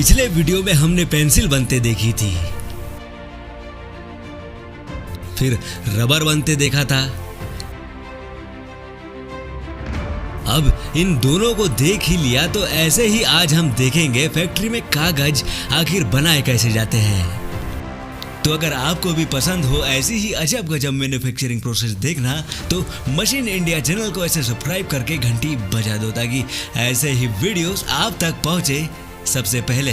पिछले वीडियो में हमने पेंसिल बनते देखी थी, फिर रबर बनते देखा था। अब इन दोनों को देख ही लिया तो ऐसे ही आज हम देखेंगे फैक्ट्री में कागज आखिर बनाए कैसे जाते हैं। तो अगर आपको भी पसंद हो ऐसी ही अजब गजब मैन्युफैक्चरिंग प्रोसेस देखना तो मशीन इंडिया चैनल को ऐसे सब्सक्राइब करके घंटी बजा दो ताकि ऐसे ही वीडियोस आप तक पहुंचे सबसे पहले।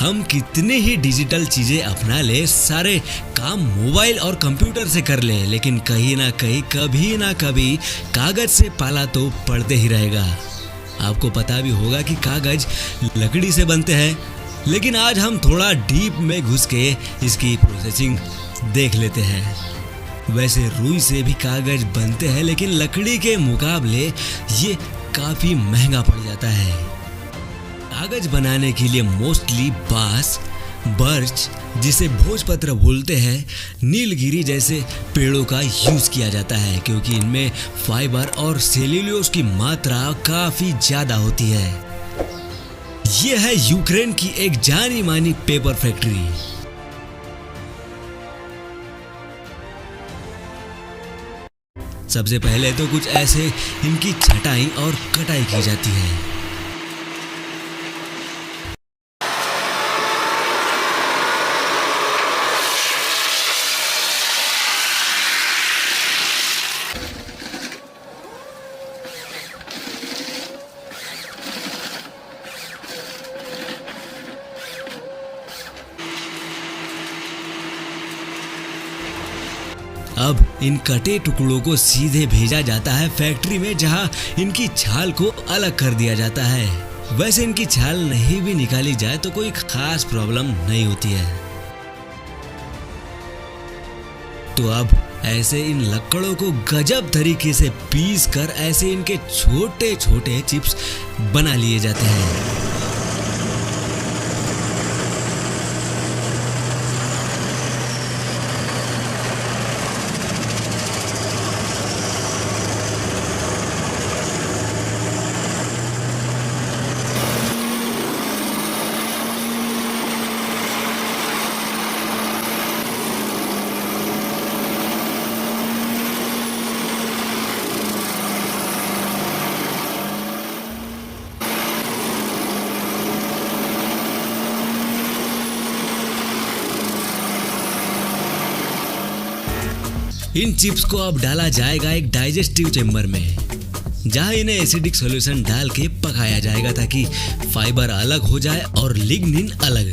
हम कितनी ही डिजिटल चीजें अपना ले, सारे काम मोबाइल और कंप्यूटर से कर ले, लेकिन कहीं ना कहीं कभी ना कभी कागज से पाला तो पड़ते ही रहेगा। आपको पता भी होगा कि कागज लकड़ी से बनते हैं, लेकिन आज हम थोड़ा डीप में घुस के इसकी प्रोसेसिंग देख लेते हैं। वैसे रुई से भी कागज बनते हैं, लेकिन लकड़ी के मुकाबले ये काफी महंगा पड़ जाता है। कागज बनाने के लिए मोस्टली बांस, बर्च जिसे भोजपत्र बोलते हैं, नीलगिरी जैसे पेड़ों का यूज किया जाता है, क्योंकि इनमें फाइबर और सेल्यूलोज की मात्रा काफी ज्यादा होती है। यह है यूक्रेन की एक जानी मानी पेपर फैक्ट्री। सबसे पहले तो कुछ ऐसे इनकी छटाई और कटाई की जाती है। अब इन कटे टुकड़ों को सीधे भेजा जाता है फैक्ट्री में, जहां इनकी छाल को अलग कर दिया जाता है। वैसे इनकी छाल नहीं भी निकाली जाए तो कोई खास प्रॉब्लम नहीं होती है। तो अब ऐसे इन लकड़ों को गजब तरीके से पीस कर ऐसे इनके छोटे छोटे चिप्स बना लिए जाते हैं। इन चिप्स को अब डाला जाएगा एक डाइजेस्टिव चेम्बर में, जहां इन्हें एसिडिक सॉल्यूशन डाल के पकाया जाएगा ताकि फाइबर अलग हो जाए और लिग्निन अलग।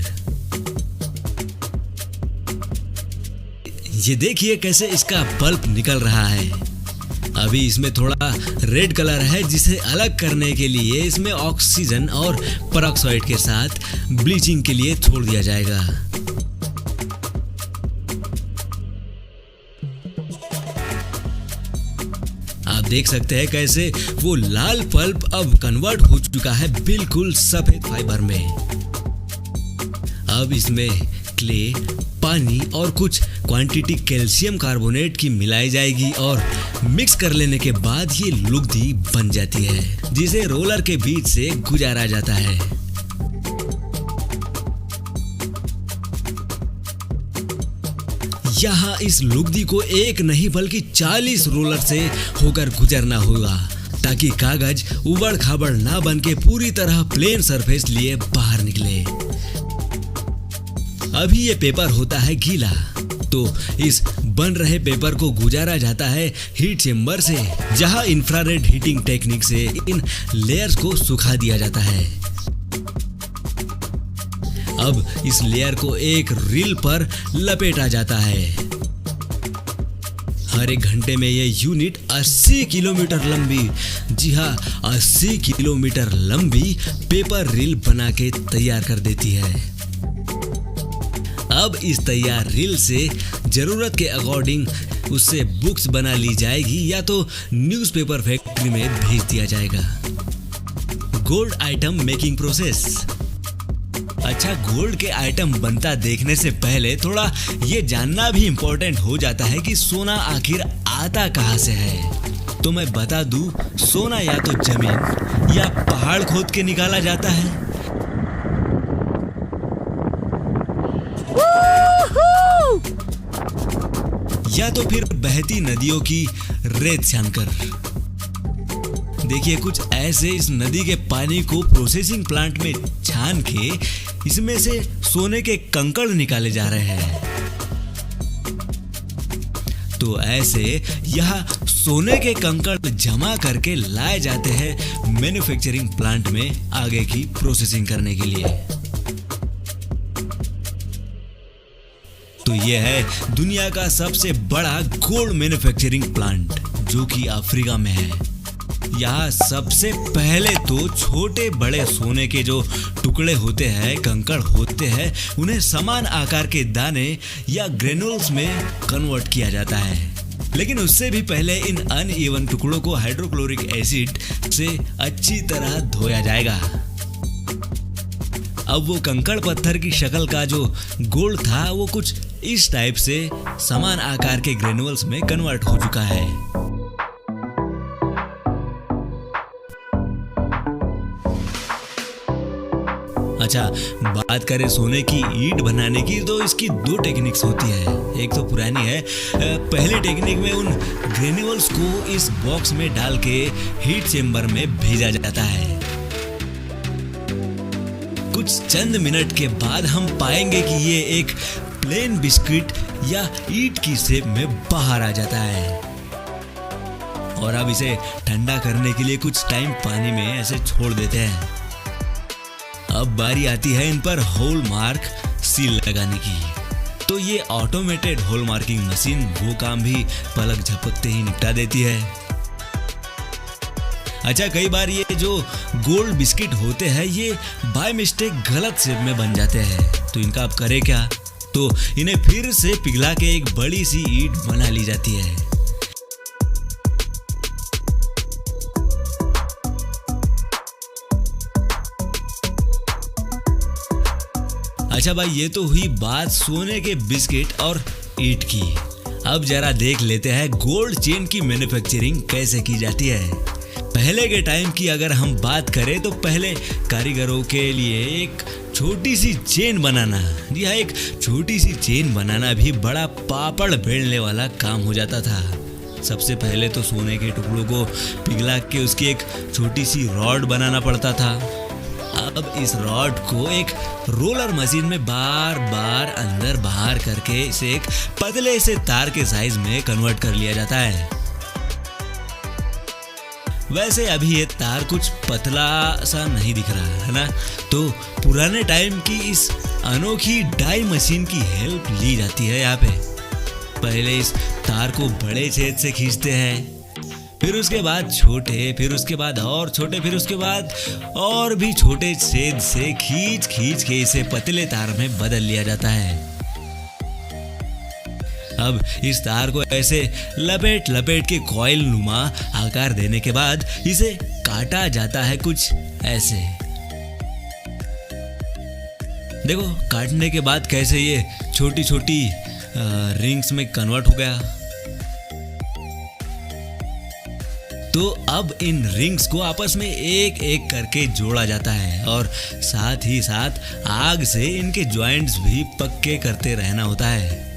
ये देखिए कैसे इसका पल्प निकल रहा है। अभी इसमें थोड़ा रेड कलर है, जिसे अलग करने के लिए इसमें ऑक्सीजन और पेरोक्साइड के साथ ब्लीचिंग के लिए छोड़ दिया जाएगा। आप देख सकते हैं कैसे वो लाल पल्प अब कन्वर्ट हो चुका है बिल्कुल सफेद फाइबर में। अब इसमें क्ले, पानी और कुछ क्वांटिटी कैल्शियम कार्बोनेट की मिलाई जाएगी और मिक्स कर लेने के बाद ये लुगदी बन जाती है, जिसे रोलर के बीच से गुजारा जाता है। यहाँ इस लुगदी को एक नहीं बल्कि 40 रोलर से होकर गुजरना होगा, ताकि कागज उबड़ खाबड़ ना बन के पूरी तरह प्लेन सरफेस लिए बाहर निकले। अभी ये पेपर होता है गीला, तो इस बन रहे पेपर को गुजारा जाता है हीट चेम्बर से, जहां इंफ्रारेड हीटिंग टेक्निक से इन लेयर्स को सुखा दिया जाता है। अब इस लेयर को एक रील पर लपेटा जाता है। हर एक घंटे में यह यूनिट 80 किलोमीटर लंबी, जी हाँ 80 किलोमीटर लंबी पेपर रील बना के तैयार कर देती है। अब इस तैयार रील से जरूरत के अकॉर्डिंग उससे बुक्स बना ली जाएगी या तो न्यूज़पेपर फैक्ट्री में भेज दिया जाएगा। Gold item making process. अच्छा, गोल्ड के आइटम बनता देखने से पहले थोड़ा ये जानना भी इम्पोर्टेंट हो जाता है कि सोना आखिर आता कहाँ से है। तो मैं बता दूं, सोना या तो जमीन या पहाड़ खोद के निकाला जाता है, या तो फिर बहती नदियों की रेत छानकर। देखिए कुछ ऐसे इस नदी के पानी को प्रोसेसिंग प्लांट में छान के इसमें से सोने के कंकड़ निकाले जा रहे हैं। तो ऐसे यहाँ सोने के कंकड़ जमा करके लाए जाते हैं मैन्युफैक्चरिंग प्लांट में आगे की प्रोसेसिंग करने के लिए। तो यह है दुनिया का सबसे बड़ा गोल्ड मैन्युफैक्चरिंग प्लांट जो कि अफ्रीका में है। यहाँ सबसे पहले तो छोटे बड़े सोने के जो टुकड़े होते हैं, कंकड़ होते हैं, उन्हें समान आकार के दाने या ग्रेनुल्स में कन्वर्ट किया जाता है। लेकिन उससे भी पहले इन अनइवन टुकड़ों को हाइड्रोक्लोरिक एसिड से अच्छी तरह धोया जाएगा। अब वो कंकड़ पत्थर की शक्ल का जो गोल्ड था वो कुछ इस टाइप से समान आकार के ग्रेनुअल्स में कन्वर्ट हो चुका है। अच्छा, बात करें सोने की ईंट बनाने की तो इसकी दो टेक्निक्स होती है। एक तो पुरानी है। पहले टेक्निक में उन ग्रेन्यूल्स को इस बॉक्स में डाल के हीट चेम्बर में भेजा जाता है। कुछ चंद मिनट के बाद हम पाएंगे कि ये एक प्लेन बिस्किट या ईंट की शेप में बाहर आ जाता है। और अब इसे ठंडा करने के लिए कुछ टाइम पानी में ऐसे छोड़ देते हैं। अब बारी आती है इन पर होल मार्क सील लगाने की। तो ये ऑटोमेटेड होल मार्किंग मशीन वो काम भी पलक झपकते ही निपटा देती है। अच्छा, कई बार ये जो गोल्ड बिस्किट होते हैं ये बाय मिस्टेक गलत शेप में बन जाते हैं। तो इनका अब करे क्या? तो इन्हें फिर से पिघला के एक बड़ी सी ईंट बना ली जाती है। अच्छा भाई, ये तो हुई बात सोने के बिस्किट और ईंट की। अब जरा देख लेते हैं गोल्ड चेन की मैन्युफैक्चरिंग कैसे की जाती है। पहले के टाइम की अगर हम बात करें तो पहले कारीगरों के लिए एक छोटी सी चेन बनाना, या एक छोटी सी चेन बनाना भी बड़ा पापड़ बेलने वाला काम हो जाता था। सबसे पहले तो सोने के टुकड़ों को पिघला के उसकी एक छोटी सी रॉड बनाना पड़ता था। अब इस रॉड को एक रोलर मशीन में बार बार अंदर बाहर करके इसे एक पतले से तार के साइज में कन्वर्ट कर लिया जाता है। वैसे अभी ये तार कुछ पतला सा नहीं दिख रहा है ना, तो पुराने टाइम की इस अनोखी डाई मशीन की हेल्प ली जाती है। यहाँ पे पहले इस तार को बड़े छेद से खींचते हैं, फिर उसके बाद छोटे, फिर उसके बाद और छोटे, फिर उसके बाद और भी छोटे छेद से खींच खींच के इसे पतले तार में बदल लिया जाता है। अब इस तार को ऐसे लपेट लपेट के कॉइल नुमा आकार देने के बाद इसे काटा जाता है कुछ ऐसे। देखो काटने के बाद कैसे ये छोटी छोटी रिंग्स में कन्वर्ट हो गया। तो अब इन रिंग्स को आपस में एक एक करके जोड़ा जाता है और साथ ही साथ आग से इनके जॉइंट्स भी पक्के करते रहना होता है।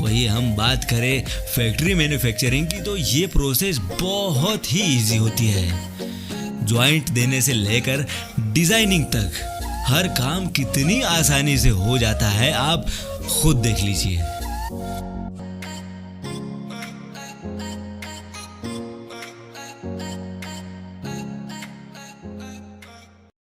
वही हम बात करें फैक्ट्री मैन्युफैक्चरिंग की तो ये प्रोसेस बहुत ही इजी होती है। जॉइंट देने से लेकर डिजाइनिंग तक हर काम कितनी आसानी से हो जाता है, आप खुद देख लीजिए।